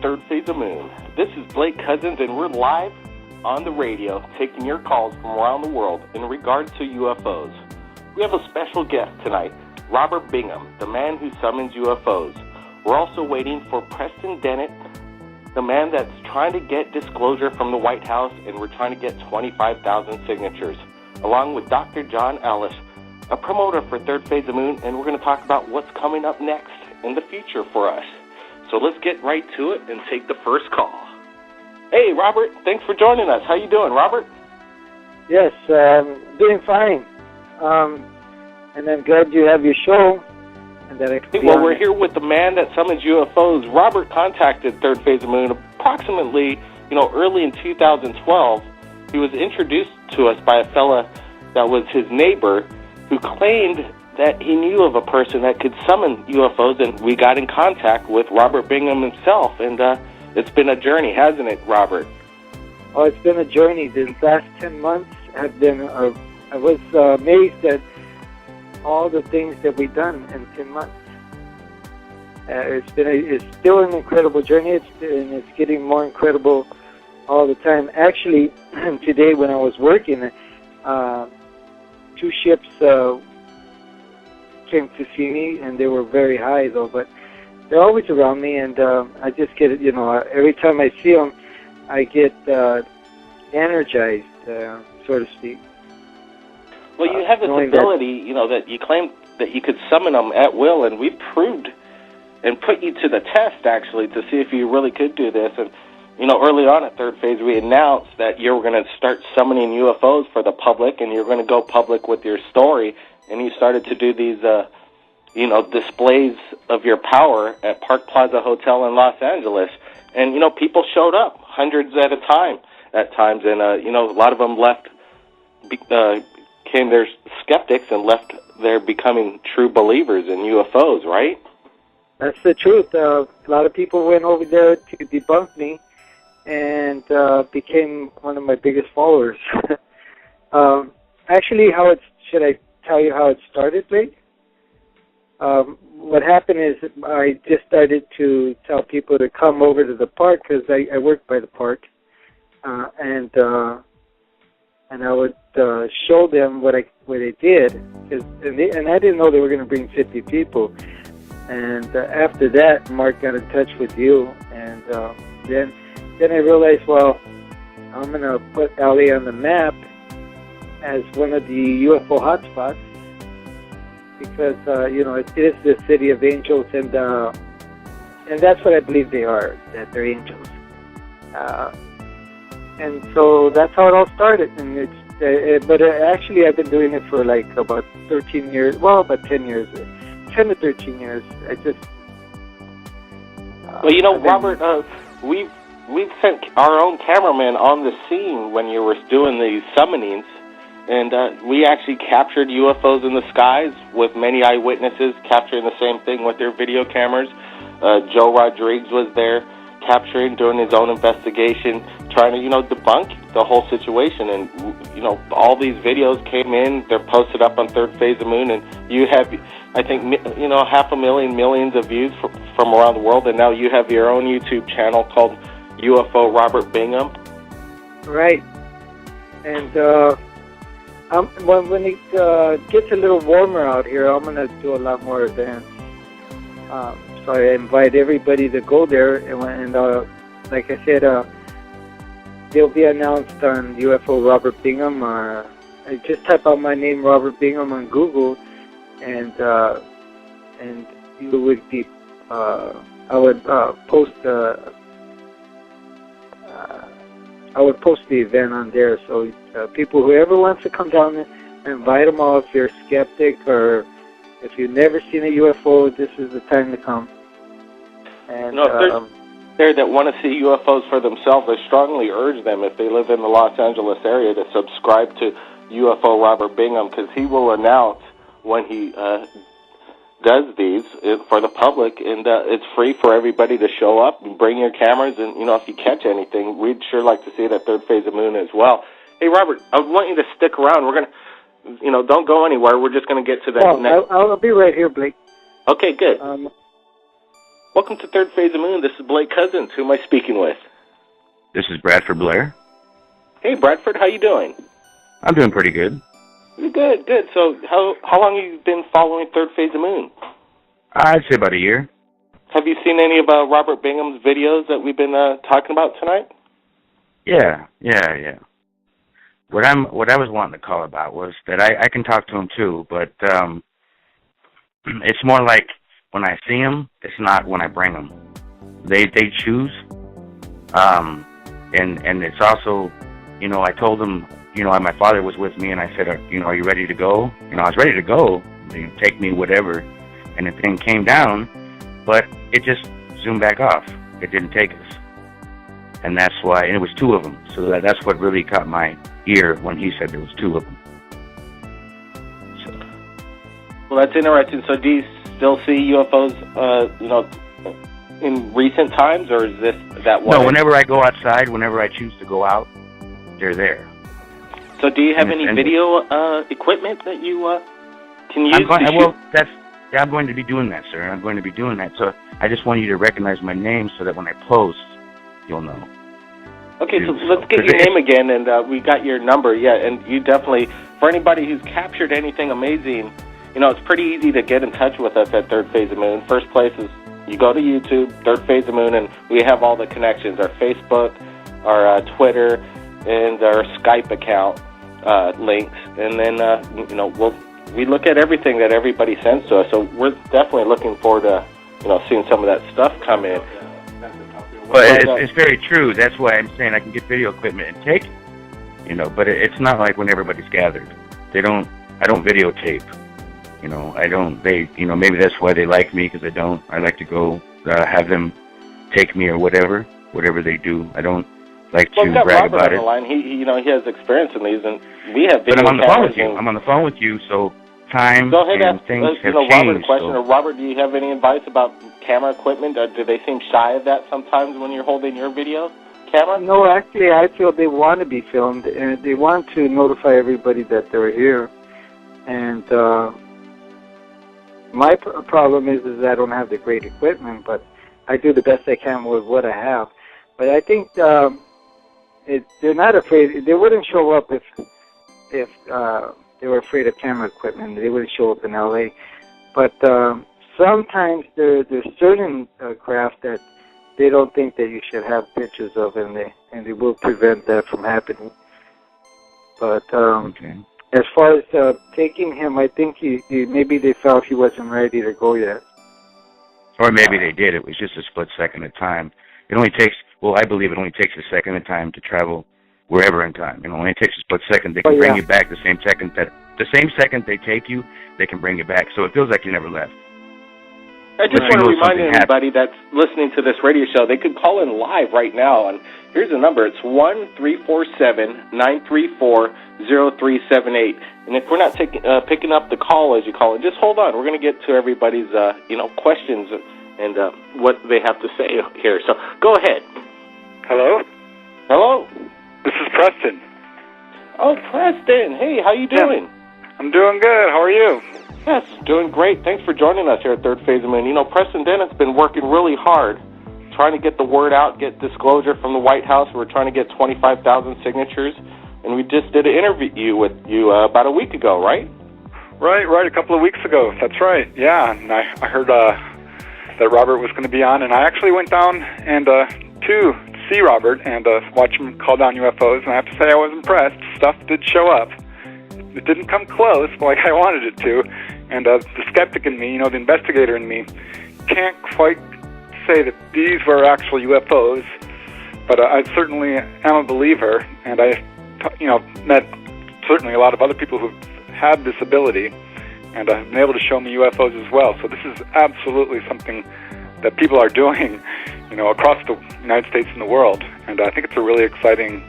Third Phase of Moon. This is Blake Cousins, and we're live on the radio taking your calls from around the world in regard to UFOs. We have a special guest tonight, Robert Bingham, the man who summons UFOs. We're also waiting for Preston Dennett, the man that's trying to get disclosure from the White House, and we're trying to get 25,000 signatures, along with Dr. John Ellis, a promoter for Third Phase of Moon, and we're going to talk about what's coming up next in the future for us. So let's get right to it and take the first call. Hey, Robert, thanks for joining us. How you doing, Robert? Yes, doing fine. And I'm glad you have your show. And that I can we're here with the man that summons UFOs. Robert contacted Third Phase of Moon approximately, early in 2012. He was introduced to us by a fella that was his neighbor who claimed that he knew of a person that could summon UFOs, and we got in contact with Robert Bingham himself, and it's been a journey, hasn't it, Robert? Oh, it's been a journey. The last 10 months have been, I was amazed at all the things that we've done in 10 months. It's still an incredible journey, and it's getting more incredible all the time. Actually, today when I was working, 2 ships came to see me, and they were very high though, but they're always around me, and I just get, every time I see them, I get energized, so to speak. Well, you have this ability, that you claim that you could summon them at will, and we proved and put you to the test, actually, to see if you really could do this. And, early on at Third Phase, we announced that you were going to start summoning UFOs for the public, and you're going to go public with your story, and you started to do these, displays of your power at Park Plaza Hotel in Los Angeles. And, people showed up, hundreds at a time at times, and, a lot of them left, came there skeptics and left there becoming true believers in UFOs, right? That's the truth. A lot of people went over there to debunk me and became one of my biggest followers. Actually, should I tell you how it started, Blake? What happened is I just started to tell people to come over to the park because I work by the park, and I would show them what I did, and I didn't know they were going to bring 50 people. And after that, Mark got in touch with you, and then I realized, well, I'm going to put LA on the map as one of the UFO hotspots because it is the city of angels, and that's what I believe they are, that they're angels. And so that's how it all started, and actually I've been doing it for like about 13 years, about 10 years, 10 to 13 years. Robert, we've sent our own cameraman on the scene when you were doing these summonings, and we actually captured UFOs in the skies with many eyewitnesses capturing the same thing with their video cameras. Joe Rodriguez was there capturing, doing his own investigation, trying to, debunk the whole situation. And, all these videos came in, they're posted up on Third Phase of Moon, and you have, I think, 500,000 millions of views from around the world, and now you have your own YouTube channel called UFO Robert Bingham. Right. And when it gets a little warmer out here, I'm going to do a lot more events. So I invite everybody to go there, and like I said, they'll be announced on UFO Robert Bingham. Just type out my name, Robert Bingham, on Google, and you would be. I would post the event on there. So whoever wants to come down, and invite them all. If you're a skeptic or if you've never seen a UFO, this is the time to come. And if there's there that want to see UFOs for themselves, I strongly urge them, if they live in the Los Angeles area, to subscribe to UFO Robert Bingham, because he will announce when he does these for the public, and it's free for everybody to show up and bring your cameras, and if you catch anything, we'd sure like to see it at Third Phase of Moon as well. Hey, Robert, I want you to stick around. We're going to, don't go anywhere. We're just going to get to that next. I'll be right here, Blake. Okay, good. Welcome to Third Phase of Moon. This is Blake Cousins. Who am I speaking with? This is Bradford Blair. Hey, Bradford, how you doing? I'm doing pretty good. Good, good. So how long have you been following Third Phase of Moon? I'd say about a year. Have you seen any of Robert Bingham's videos that we've been talking about tonight? Yeah. What I was wanting to call about was that I can talk to him too, but it's more like when I see him, it's not when I bring them. They choose, and it's also, I told them, my father was with me, and I said, are you ready to go? I was ready to go. They take me, whatever, and the thing came down, but it just zoomed back off. It didn't take us, and that's why. And it was two of them, so that's what really caught my ear when he said there was two of them. So. Well, that's interesting. So, do you still see UFOs, in recent times, or is that one? No, whenever I go outside, whenever I choose to go out, they're there. So do you have any video equipment that you can use I'm going to be doing that, sir. I'm going to be doing that. So I just want you to recognize my name so that when I post, you'll know. Okay, so let's get your name again, and we got your number, yeah, and you definitely, for anybody who's captured anything amazing, it's pretty easy to get in touch with us at Third Phase of Moon. First place is you go to YouTube, Third Phase of Moon, and we have all the connections, our Facebook, our Twitter, and our Skype account links. And then, we look at everything that everybody sends to us. So we're definitely looking forward to, seeing some of that stuff come in. Well, it's very true. That's why I'm saying I can get video equipment and take it, but it's not like when everybody's gathered. I don't videotape. Maybe that's why they like me, because I like to go have them take me or whatever they do. I don't like to brag Robert about on the line. He has experience in these, and we have video. But I'm on the phone with you. I'm on the phone with you, so time and things have changed. Robert, a question. Robert, do you have any advice about camera equipment? Do they seem shy of that sometimes when you're holding your video camera? No, actually, I feel they want to be filmed, and they want to notify everybody that they're here. And my problem is I don't have the great equipment, but I do the best I can with what I have. But I think they're not afraid. They wouldn't show up if they were afraid of camera equipment. They wouldn't show up in L.A. But sometimes there's certain craft that they don't think that you should have pictures of, and they will prevent that from happening. But as far as taking him, I think maybe they felt he wasn't ready to go yet. Or maybe they did. It was just a split second of time. It only takes, I believe it only takes a second of time to travel wherever in time. It only takes a split second. They can bring you back the same second they take you, they can bring you back. So it feels like you never left. I just want to remind anybody that's listening to this radio show, they could call in live right now. And here's the number. It's 1-347-934-0378. And if we're not picking up the call as you call in, just hold on. We're going to get to everybody's questions and what they have to say here. So go ahead. Hello? Hello? This is Preston. Oh, Preston. Hey, how you doing? I'm doing good. How are you? Yes, doing great. Thanks for joining us here at Third Phase of Moon. Preston Dennett's been working really hard trying to get the word out, get disclosure from the White House. We're trying to get 25,000 signatures, and we just did an interview with you about a week ago, right? Right, a couple of weeks ago. That's right, yeah. And I heard that Robert was going to be on, and I actually went down and to see Robert and watch him call down UFOs, and I have to say I was impressed. Stuff did show up. It didn't come close like I wanted it to, and the skeptic in me, the investigator in me, can't quite say that these were actual UFOs, but I certainly am a believer, and I, met certainly a lot of other people who've had this ability, and have been able to show me UFOs as well. So this is absolutely something that people are doing, across the United States and the world, and I think it's a really exciting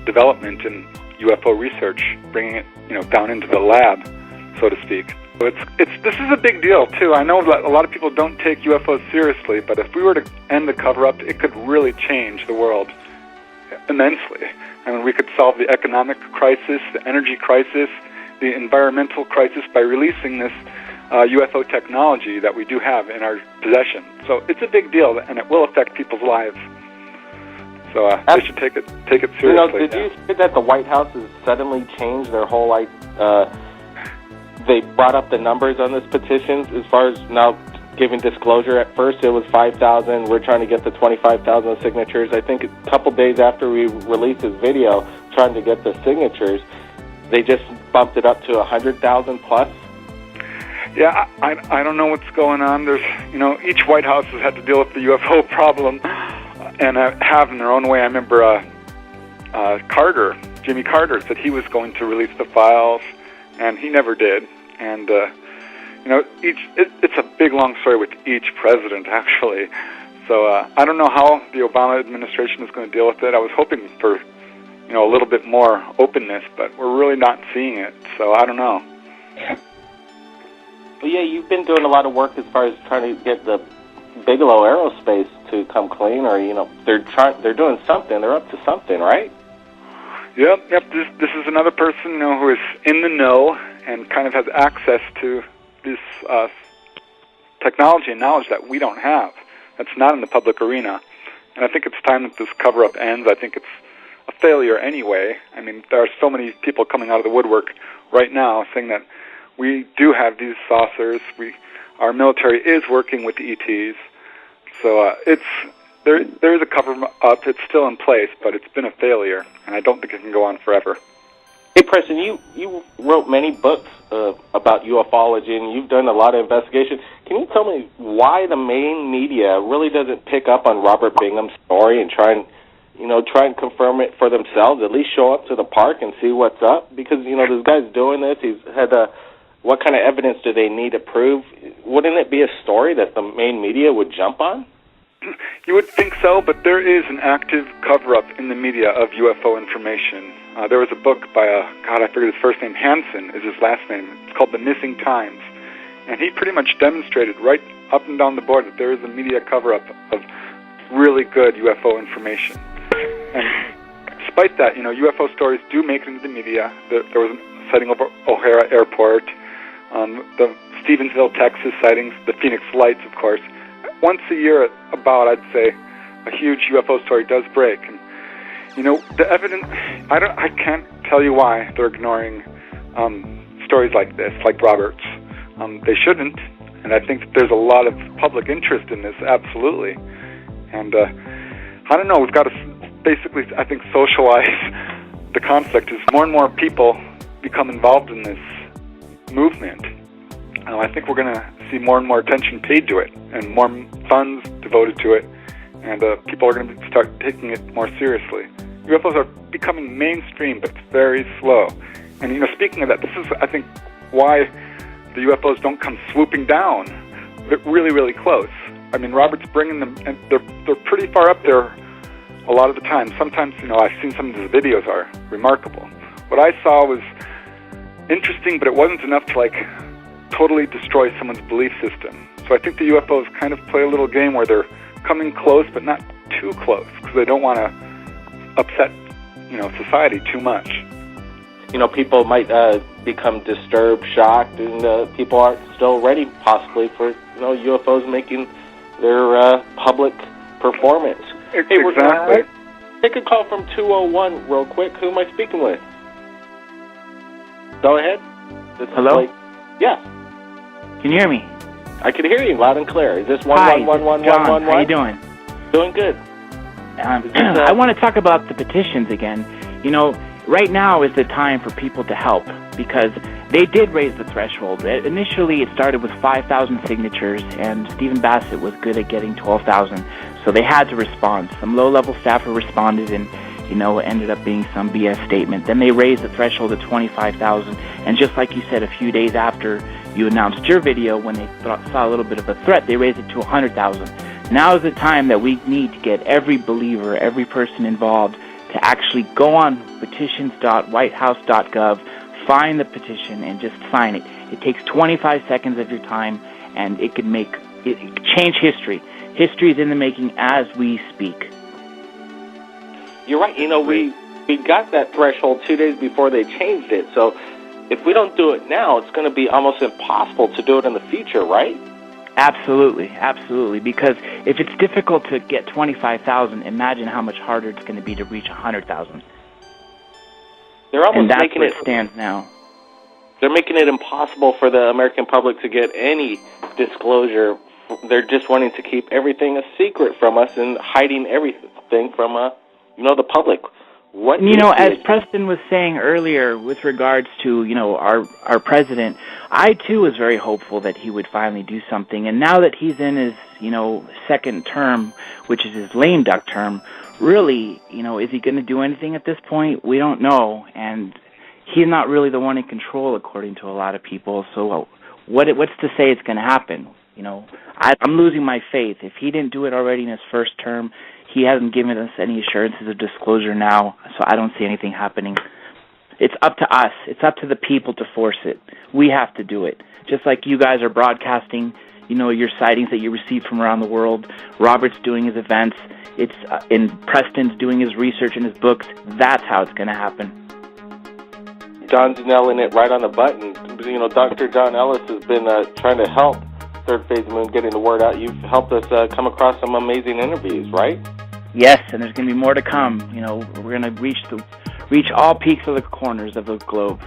development in UFO research, bringing it, down into the lab, so to speak. So this is a big deal too. I know that a lot of people don't take UFOs seriously, but if we were to end the cover-up, it could really change the world immensely. I mean, we could solve the economic crisis, the energy crisis, the environmental crisis by releasing this UFO technology that we do have in our possession. So it's a big deal, and it will affect people's lives. So they should take it seriously. You know, did you see that the White House has suddenly changed their whole, like, they brought up the numbers on this petition as far as now giving disclosure. At first it was 5,000. We're trying to get the 25,000 signatures. I think a couple days after we released this video trying to get the signatures, they just bumped it up to 100,000 plus. Yeah, I don't know what's going on. There's, you know, each White House has had to deal with the UFO problem, and have in their own way. I remember Jimmy Carter, said he was going to release the files, and he never did. And you know, it's a big, long story with each president, actually. So I don't know how the Obama administration is going to deal with it. I was hoping for, you know, a little bit more openness, but we're really not seeing it. So I don't know. Well, yeah, you've been doing a lot of work as far as trying to get the Bigelow Aerospace to come clean, or, you know, they're doing something. They're up to something, right? Yep. This is another person, you know, who is in the know and kind of has access to this technology and knowledge that we don't have. That's not in the public arena. And I think it's time that this cover-up ends. I think it's a failure anyway. I mean, there are so many people coming out of the woodwork right now saying that we do have these saucers. Our military is working with the ETs. So there is a cover-up. It's still in place, but it's been a failure, and I don't think it can go on forever. Hey, Preston, you wrote many books about ufology, and you've done a lot of investigation. Can you tell me why the main media really doesn't pick up on Robert Bingham's story and try and confirm it for themselves? At least show up to the park and see what's up, because, you know, this guy's doing this. He's had what kind of evidence do they need to prove? Wouldn't it be a story that the main media would jump on? You would think so, but there is an active cover-up in the media of UFO information. There was a book by I forget his first name, Hansen is his last name. It's called The Missing Times. And he pretty much demonstrated right up and down the board that there is a media cover-up of really good UFO information. And despite that, you know, UFO stories do make it into the media. There was a sighting over O'Hara Airport, the Stevensville, Texas sightings, the Phoenix Lights, of course. Once a year, about, I'd say, a huge UFO story does break. And, you know, the evidence, I can't tell you why they're ignoring stories like this, like Robert's. They shouldn't, and I think that there's a lot of public interest in this, absolutely. And I don't know, we've got to basically, I think, socialize the conflict as more and more people become involved in this movement. I think we're going to see more and more attention paid to it and more funds devoted to it, and people are going to start taking it more seriously. UFOs are becoming mainstream, but it's very slow. And, you know, speaking of that, this is, I think, why the UFOs don't come swooping down. They're really, really close. I mean, Robert's bringing them, and they're pretty far up there a lot of the time. Sometimes, you know, I've seen some of his videos are remarkable. What I saw was interesting, but it wasn't enough to, like, totally destroy someone's belief system. So I think the UFOs kind of play a little game where they're coming close, but not too close, because they don't want to upset, you know, society too much. You know, people might become disturbed, shocked, and people aren't still ready, possibly, for, you know, UFOs making their public performance. Exactly. Hey, we're going to take a call from 201 real quick. Who am I speaking with? Go ahead. Hello? Yes. Can you hear me? I can hear you loud and clear. Is this Hi, 1111111? How you doing? Doing good. I want to talk about the petitions again. You know, right now is the time for people to help, because they did raise the threshold. Initially, it started with 5,000 signatures, and Stephen Bassett was good at getting 12,000, so they had to respond. Some low-level staffer responded, and, you know, it ended up being some BS statement. Then they raised the threshold to 25,000, and just like you said, a few days after you announced your video, when they saw a little bit of a threat, they raised it to 100,000. Now is the time that we need to get every believer, every person involved, to actually go on petitions.whitehouse.gov, find the petition, and just sign it. It takes 25 seconds of your time, and it could change history. History is in the making as we speak. You're right. You know, we got that threshold 2 days before they changed it. So if we don't do it now, it's going to be almost impossible to do it in the future, right? Absolutely, absolutely. Because if it's difficult to get 25,000, imagine how much harder it's going to be to reach 100,000. They're almost and that's making where it stands now. They're making it impossible for the American public to get any disclosure. They're just wanting to keep everything a secret from us and hiding everything from the public. As Preston was saying earlier with regards to, our president, I too was very hopeful that he would finally do something. And now that he's in his, second term, which is his lame duck term, really, is he going to do anything at this point? We don't know. And he's not really the one in control, according to a lot of people. So what's to say it's going to happen? I'm losing my faith. If he didn't do it already in his first term, he hasn't given us any assurances of disclosure now, so I don't see anything happening. It's up to us. It's up to the people to force it. We have to do it. Just like you guys are broadcasting, your sightings that you receive from around the world. Robert's doing his events. And Preston's doing his research in his books. That's how it's going to happen. John's nailing it right on the button. Dr. John Ellis has been trying to help Third Phase Moon getting the word out. You've helped us come across some amazing interviews, right? Yes, and there's going to be more to come. We're going to reach all peaks of the corners of the globe.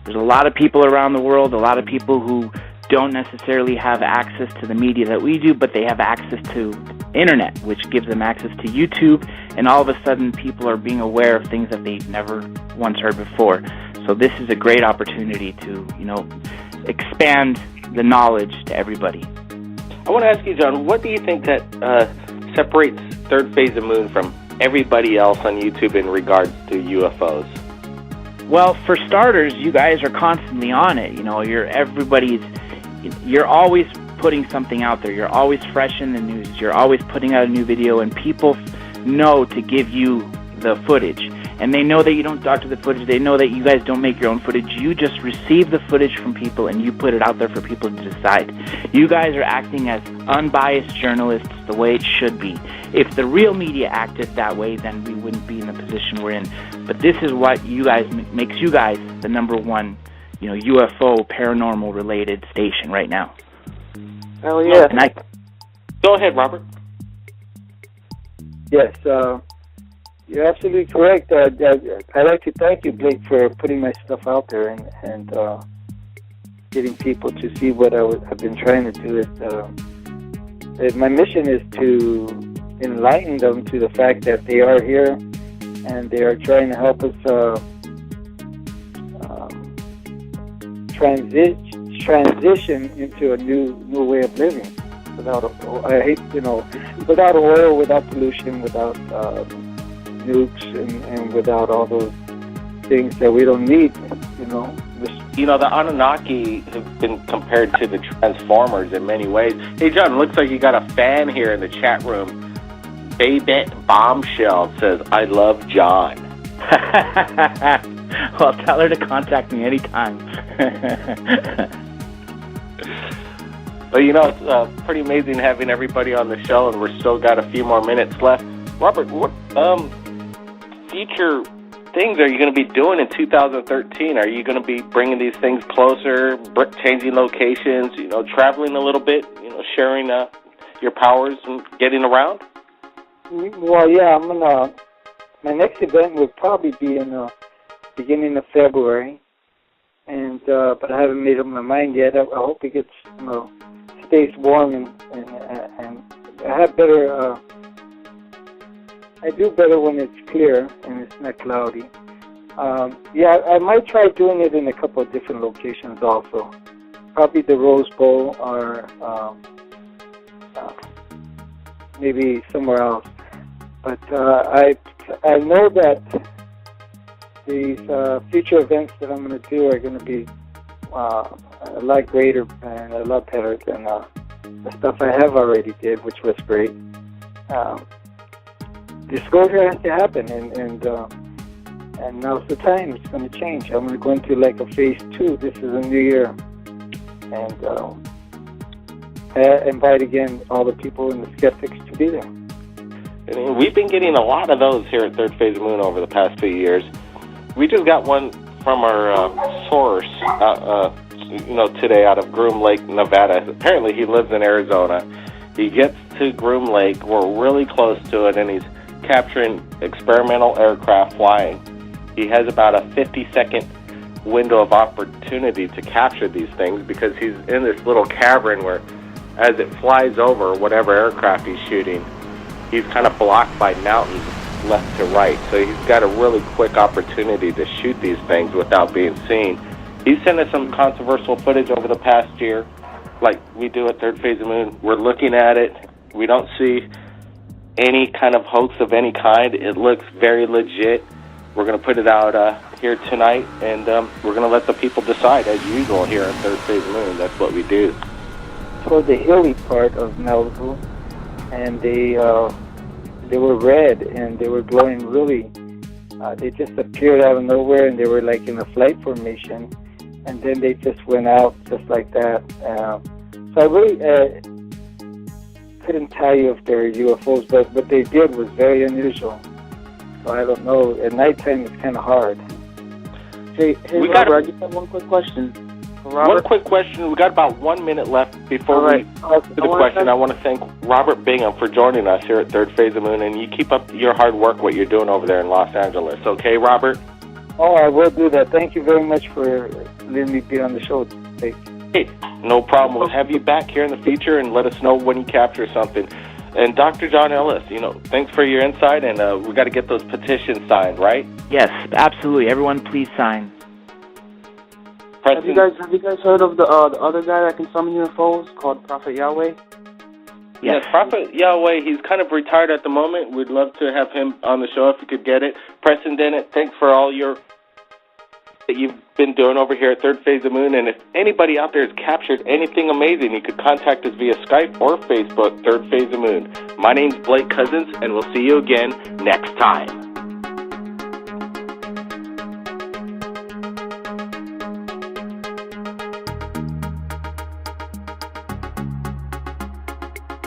There's a lot of people around the world, a lot of people who don't necessarily have access to the media that we do, but they have access to internet, which gives them access to YouTube, and all of a sudden people are being aware of things that they've never once heard before. So this is a great opportunity to, expand the knowledge to everybody. I want to ask you, John, what do you think that separates Third Phase of Moon from everybody else on YouTube in regards to UFOs? Well, for starters, you guys are constantly on it. You're always putting something out there. You're always fresh in the news. You're always putting out a new video, and people know to give you the footage. And they know that you don't doctor the footage. They know that you guys don't make your own footage. You just receive the footage from people and you put it out there for people to decide. You guys are acting as unbiased journalists the way it should be. If the real media acted that way, then we wouldn't be in the position we're in. But this is what makes you guys the number one, UFO paranormal related station right now. Oh yeah. Go ahead, Robert. Yes. You're absolutely correct. I'd like to thank you, Blake, for putting my stuff out there and getting people to see what I've been trying to do. My mission is to enlighten them to the fact that they are here and they are trying to help us transition into a new way of living without oil, without pollution, without nukes, and without all those things that we don't need, The Anunnaki have been compared to the Transformers in many ways. Hey, John, it looks like you got a fan here in the chat room. Babette Bombshell says, "I love John." Well, tell her to contact me anytime. Well, it's pretty amazing having everybody on the show, and we're still got a few more minutes left. Robert, what future things are you going to be doing in 2013? Are you going to be bringing these things closer, changing locations, traveling a little bit, sharing your powers and getting around? Well, yeah, my next event will probably be in the beginning of February, and but I haven't made up my mind yet. I hope it gets, stays warm and I have better. I do better when it's clear and it's not cloudy. I might try doing it in a couple of different locations also. Probably the Rose Bowl or maybe somewhere else. But I know that these future events that I'm going to do are going to be a lot greater and a lot better than the stuff I have already did, which was great. Disclosure has to happen, and now's the time. It's going to change. I'm going to go into like a phase 2. This is a new year, and invite again all the people and the skeptics to be there. And we've been getting a lot of those here at Third Phase of Moon over the past few years. We just got one from our source, today out of Groom Lake, Nevada. Apparently he lives in Arizona. He gets to Groom Lake. We're really close to it, and he's capturing experimental aircraft flying. He has about a 50-second window of opportunity to capture these things because he's in this little cavern where, as it flies over whatever aircraft he's shooting, he's kind of blocked by mountains left to right. So he's got a really quick opportunity to shoot these things without being seen. He's sent us some controversial footage over the past year, like we do at Third Phase of the Moon. We're looking at it. We don't see any kind of hoax of any kind. It looks very legit. We're going to put it out here tonight, and we're going to let the people decide, as usual, here at Third Phase of the Moon. That's what we do. Toward the hilly part of Malibu, and they were red, and they were glowing really. They just appeared out of nowhere, and they were like in a flight formation, and then they just went out just like that. So I really couldn't tell you if they were UFOs, but what they did was very unusual. So I don't know. At nighttime, it's kind of hard. Hey, Robert, I just have one quick question. One quick question. We got about 1 minute left before we do the question. I want to thank Robert Bingham for joining us here at Third Phase of the Moon, and you keep up your hard work, what you're doing over there in Los Angeles. Okay, Robert? Oh, I will do that. Thank you very much for letting me be on the show. Hey, no problem. We'll have you back here in the future and let us know when you capture something. And Dr. John Ellis, thanks for your insight, and we got to get those petitions signed, right? Yes, absolutely. Everyone, please sign. Have you guys heard of the other guy that can summon UFOs called Prophet Yahweh? Yes, Prophet Yahweh. He's kind of retired at the moment. We'd love to have him on the show if you could get it. Preston Dennett, thanks for all that you've been doing over here at Third Phase of the Moon. And if anybody out there has captured anything amazing, you could contact us via Skype or Facebook, Third Phase of the Moon. My name's Blake Cousins, and we'll see you again next time.